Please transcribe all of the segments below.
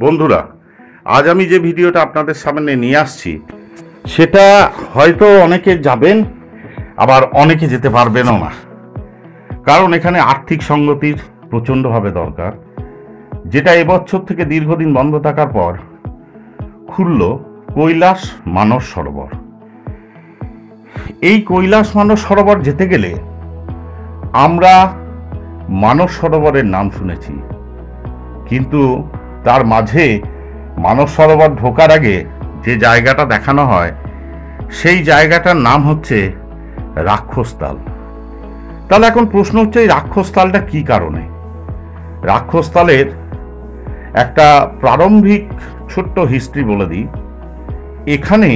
বন্ধুরা, আজ আমি যে ভিডিওটা আপনাদের সামনে নিয়ে আসছি সেটা হয়তো অনেকে যাবেন, আবার অনেকে যেতে পারবেনও না। কারণ এখানে আর্থিক সঙ্গতির প্রচণ্ডভাবে দরকার, যেটা এবছর থেকে দীর্ঘদিন বন্ধ থাকার পর খুলল কৈলাস মানস সরোবর। এই কৈলাস মানস সরোবর যেতে গেলে আমরা মানস সরোবরের নাম শুনেছি, কিন্তু তার মাঝে মানস সরোবর ঢোকার আগে যে জায়গাটা দেখানো হয় সেই জায়গাটার নাম হচ্ছে রাক্ষসতাল। তাহলে এখন প্রশ্ন হচ্ছে, এই রাক্ষসতালটা কি কারণে? রাক্ষসতালের একটা প্রারম্ভিক ছোট্ট হিস্ট্রি বলে দিই। এখানে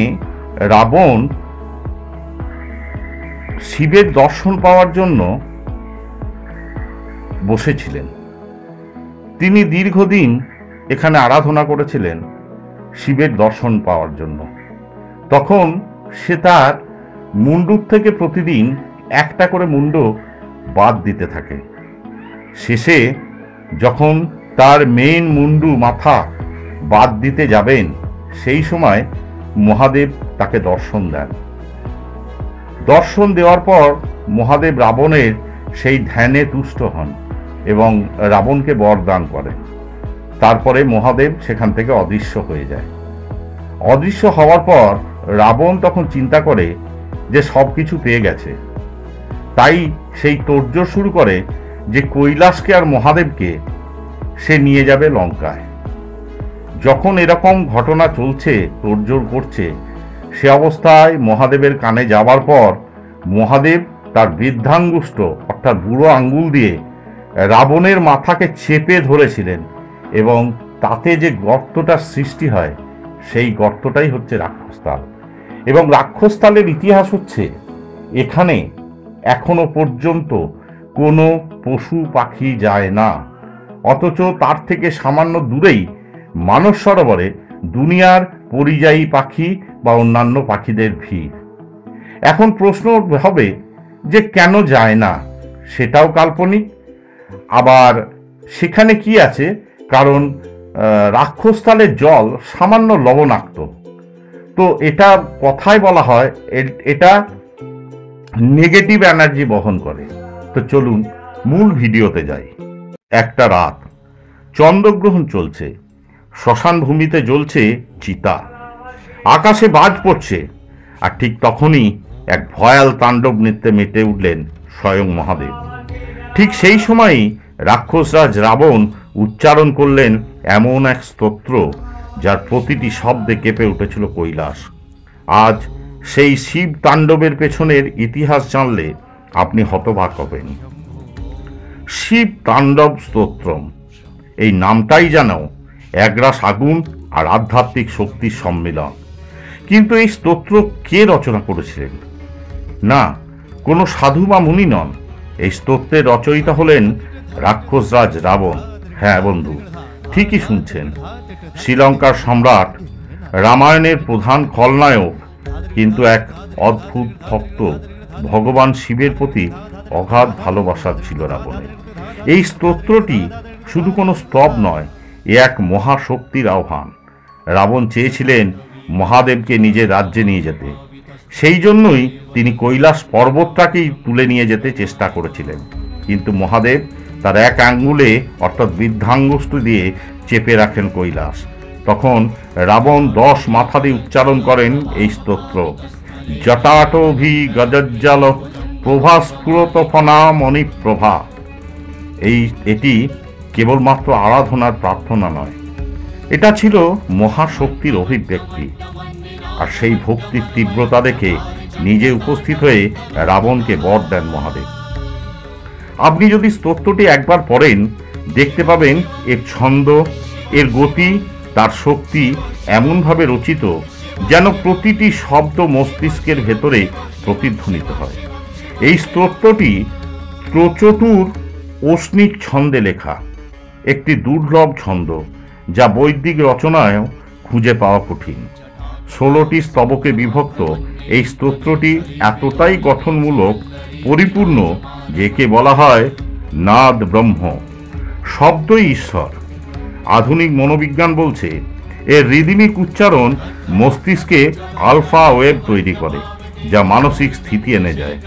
রাবণ শিবের দর্শন পাওয়ার জন্য বসেছিলেন। তিনি দীর্ঘদিন এখানে আরাধনা করেছিলেন শিবের দর্শন পাওয়ার জন্য। তখন সে তার মুন্ডুর থেকে প্রতিদিন একটা করে মুন্ডু বাদ দিতে থাকে। শেষে যখন তার মেইন মুন্ডু মাথা বাদ দিতে যাবেন, সেই সময় মহাদেব তাকে দর্শন দেন। দর্শন দেওয়ার পর মহাদেব রাবণের সেই ধ্যানে তুষ্ট হন এবং রাবণকে বরদান করেন। তারপরে মহাদেব সেখান থেকে অদৃশ্য হয়ে যায়। অদৃশ্য হওয়ার পর রাবণ তখন চিন্তা করে যে সব কিছু পেয়ে গেছে, তাই সেই তোড়জোড় শুরু করে যে কৈলাসকে আর মহাদেবকে সে নিয়ে যাবে লঙ্কায়। যখন এরকম ঘটনা চলছে, তোড়জোড় করছে, সে অবস্থায় মহাদেবের কানে যাওয়ার পর মহাদেব তার বৃদ্ধাঙ্গুষ্ঠ অর্থাৎ বুড়ো আঙ্গুল দিয়ে রাবণের মাথাকে চেপে ধরেছিলেন এবং তাতে যে গর্তটার সৃষ্টি হয় সেই গর্তটাই হচ্ছে রাক্ষসতাল। এবং রাক্ষসতালের ইতিহাস হচ্ছে, এখানে এখনো পর্যন্ত কোনো পশু পাখি যায় না, অথচ তার থেকে সামান্য দূরেই মানস সরোবরে দুনিয়ার পরিযায়ী পাখি বা অন্যান্য পাখিদের ভিড়। এখন প্রশ্ন হবে যে কেন যায় না? সেটাও কাল্পনিক। আবার সেখানে কি আছে? কারণ রাক্ষসতালের জল সামান্য লবণাক্ত। তো এটা কথায় বলা হয় এটা নেগেটিভ এনার্জি বহন করে। তো চলুন মূল ভিডিওতে যাই। একটা রাত, চন্দ্রগ্রহণ চলছে, শ্মশান ভূমিতে জ্বলছে চিতা, আকাশে বাজ পড়ছে, আর ঠিক তখনই এক ভয়াল তাণ্ডব নৃত্যে মেতে উঠলেন স্বয়ং মহাদেব। ঠিক সেই সময়ই রাক্ষসরাজ রাবণ উচ্চারণ করলেন এমন এক স্তোত্র যার প্রতিটি শব্দে কেঁপে উঠেছিল কৈলাস। আজ সেই শিব তাণ্ডবের পেছনের ইতিহাস জানলে আপনি হতবাক হবেন। শিব তাণ্ডব স্তোত্রম, এই নামটাই যেন একরাশ আগুন আর আধ্যাত্মিক শক্তির সম্মিলন। কিন্তু এই স্তোত্র কে রচনা করেছিলেন? না, কোনো সাধু বা মুনি নন। এই স্তোত্রের রচয়িতা হলেন রাক্ষসরাজ রাবণ। হ্যাঁ বন্ধু, ঠিকই শুনছেন। শ্রীলঙ্কার সম্রাট, রামায়ণের প্রধান খলনায়ক, কিন্তু এক অদ্ভুত ভক্ত, ভগবান শিবের প্রতি অগাধ ভালোবাসার ছিল রাবণের। এই স্তোত্রটি শুধু কোনো স্তব নয়, এ এক মহাশক্তির আহ্বান। রাবণ চেয়েছিলেন মহাদেবকে নিজের রাজ্যে নিয়ে যেতে। সেই জন্যই তিনি কৈলাস পর্বতটাকেই তুলে নিয়ে যেতে চেষ্টা করেছিলেন, কিন্তু মহাদেব তার এক আঙ্গুলে অর্থাৎ বৃদ্ধাঙ্গুষ্ঠ দিয়ে চেপে রাখেন কৈলাস। তখন রাবণ 10 মাথা দিয়ে উচ্চারণ করেন এই স্তোত্র। জটাটভি গজজ্জাল প্রভাস্ফুরত ফনা মণিপ্রভা। এটি কেবলমাত্র আরাধনার প্রার্থনা নয়, এটা ছিল মহাশক্তির অভিব্যক্তি। আর সেই ভক্তির তীব্রতা দেখে নিজে উপস্থিত হয়ে রাবণকে বর দেন মহাদেব। আপনি যদি স্তোত্রটি একবার পড়েন, দেখতে পাবেন এর ছন্দ, এর গতি, তার শক্তি এমনভাবে রচিত যেন প্রতিটি শব্দ মস্তিষ্কের ভেতরে প্রতিধ্বনিত হয়। এই স্তোত্রটি প্রচতুর অশ্নিক ছন্দে লেখা, একটি দুর্লভ ছন্দ যা বৈদিক রচনায়ও খুঁজে পাওয়া কঠিন। 16টি স্তবকে বিভক্ত এই স্তোত্রটি এতটাই গঠনমূলক, পরিপূর্ণ, যে কে বলা হয় নাদ ব্রহ্ম, শব্দই ঈশ্বর। আধুনিক মনোবিজ্ঞান বলছে এর রিদমিক উচ্চারণ মস্তিষ্কে আলফা ওয়েভ তৈরি করে, যা মানসিক স্থিতি এনে যায়।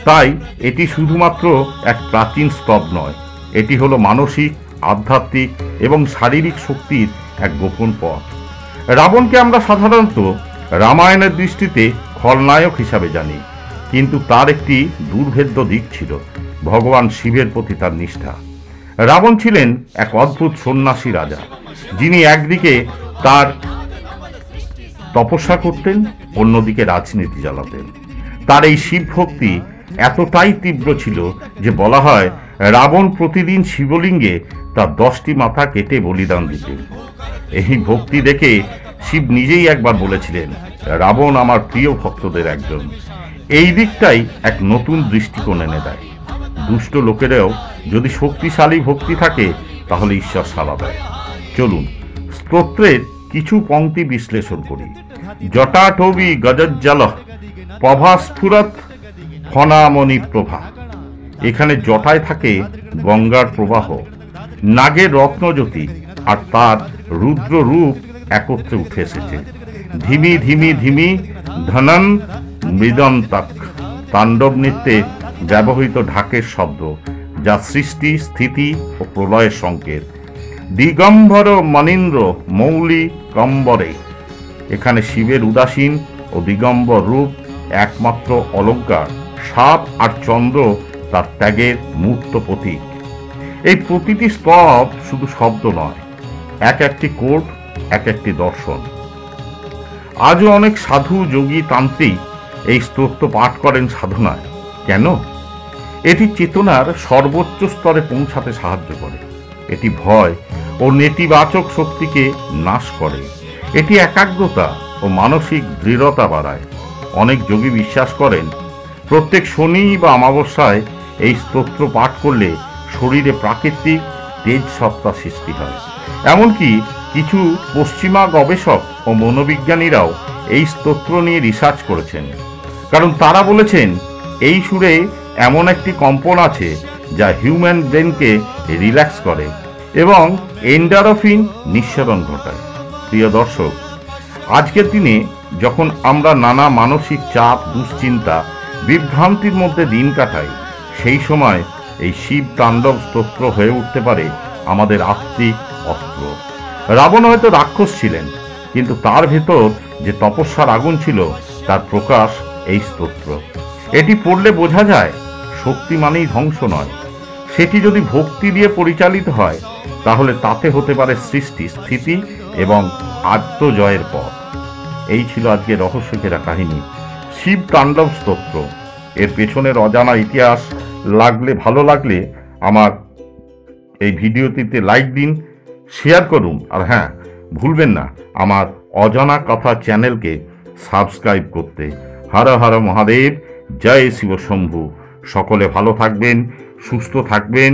তাই এটি শুধুমাত্র এক প্রাচীন স্তব নয়, এটি হলো মানসিক, আধ্যাত্মিক এবং শারীরিক শক্তির এক গোপন পথ। রাবণকে আমরা সাধারণত রামায়ণের দৃষ্টিতে খলনায়ক হিসাবে জানি, কিন্তু তার একটি দুর্ভেদ্য দিক ছিল, ভগবান শিবের প্রতি তার নিষ্ঠা। রাবণ ছিলেন এক অদ্ভুত সন্ন্যাসী রাজা, যিনি একদিকে তার তপস্যা করতেন, অন্যদিকে রাজনীতি চালাতেন। তার এই শিব ভক্তি এতটাই তীব্র ছিল যে বলা হয় রাবণ প্রতিদিন শিবলিঙ্গে তার 10টি মাথা কেটে বলিদান দিতেন। এই ভক্তি দেখে শিব নিজেই একবার বলেছিলেন, রাবণ আমার প্রিয় ভক্তদের একজন। এই দিকটাই এক নতুন দৃষ্টিকোণ এনে দেয়। দুষ্ট লোকেরাও যদি শক্তিশালী ভক্তি থাকে তাহলে ঈশ্বর সাড়া দেয়। চলুন স্তোত্রের কিছু পংক্তি বিশ্লেষণ করি। জটাটবি গজজ্জাল প্রভাস্ফুরত ফণামণি প্রভা। এখানে জটায় থাকে গঙ্গার প্রবাহ, নাগের রত্নজ্যোতি আর তার রুদ্র রূপ একত্রে উঠে এসেছে। ধিমি ধিমি ধিমি ধনন মৃদন্তক, তাণ্ডব নৃত্যে ব্যবহৃত ঢাকের শব্দ, যা সৃষ্টি, স্থিতি ও প্রলয়ের সংকেত। দিগম্বর মনীন্দ্র মৌলি কম্বরে। এখানে শিবের উদাসীন ও দিগম্বর রূপ একমাত্র অলঙ্কার। সাপ আর চন্দ্র তার ত্যাগের মূর্ত প্রতীক। এই প্রতিটি স্তব শুধু শব্দ নয়, এক একটি কোড, এক একটি দর্শন। আজও অনেক সাধু, যোগী, তান্ত্রিক এই স্তোত্র পাঠ করেন সাধনায়। কেন? এটি চেতনার সর্বোচ্চ স্তরে পৌঁছাতে সাহায্য করে। এটি ভয় ও নেতিবাচক শক্তিকে নাশ করে। এটি একাগ্রতা ও মানসিক দৃঢ়তা বাড়ায়। অনেক যোগী বিশ্বাস করেন প্রত্যেক শনি বা অমাবস্যায় এই স্তোত্র পাঠ করলে শরীরে প্রাকৃতিক তেজ সত্তা সৃষ্টি হয়। এমনকি কিছু পশ্চিমা গবেষক ও মনোবিজ্ঞানীরাও এই স্তোত্র নিয়ে রিসার্চ করেছেন, কারণ তারা বলেছেন এই সুরে এমন একটি কম্পন আছে যা হিউম্যান ব্রেনকে রিল্যাক্স করে এবং এন্ডোরফিন নিঃসরণ ঘটায়। প্রিয় দর্শক, আজকের দিনে যখন আমরা নানা মানসিক চাপ, দুশ্চিন্তা, বিভ্রান্তির মধ্যে দিন কাটাই, সেই সময় এই শিব তাণ্ডব স্তোত্র হয়ে উঠতে পারে আমাদের আত্মিক অস্ত্র। রাবণ হয়তো রাক্ষস ছিলেন, কিন্তু তার ভেতর যে তপস্যার আগুন ছিল তার প্রকাশ এই স্তোত্র। এটি পড়লে বোঝা যায় শক্তি মানেই ধ্বংস নয়, সেটি যদি ভক্তি দিয়ে পরিচালিত হয় তাহলে তাতে হতে পারে সৃষ্টি, স্থিতি এবং আত্মজয়ের পথ। এই ছিল আজকে রহস্যকেরা কাহিনী শিব তাণ্ডব স্তোত্র। এর পেছনের অজানা ইতিহাস ভালো লাগলে আমার এই ভিডিওটিতে লাইক দিন, শেয়ার করুন, আর হ্যাঁ, ভুলবেন না আমার অজানা কথা চ্যানেলকে সাবস্ক্রাইব করতে। হর হর মহাদেব, জয় শিব শম্ভু। সকলে ভালো থাকবেন, সুস্থ থাকবেন,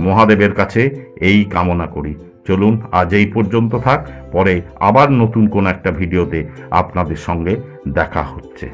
মহাদেবের কাছে এই কামনা করি। চলুন আজ এই পর্যন্ত থাক, পরে আবার নতুন কোন একটা ভিডিওতে আপনাদের সঙ্গে দেখা হচ্ছে।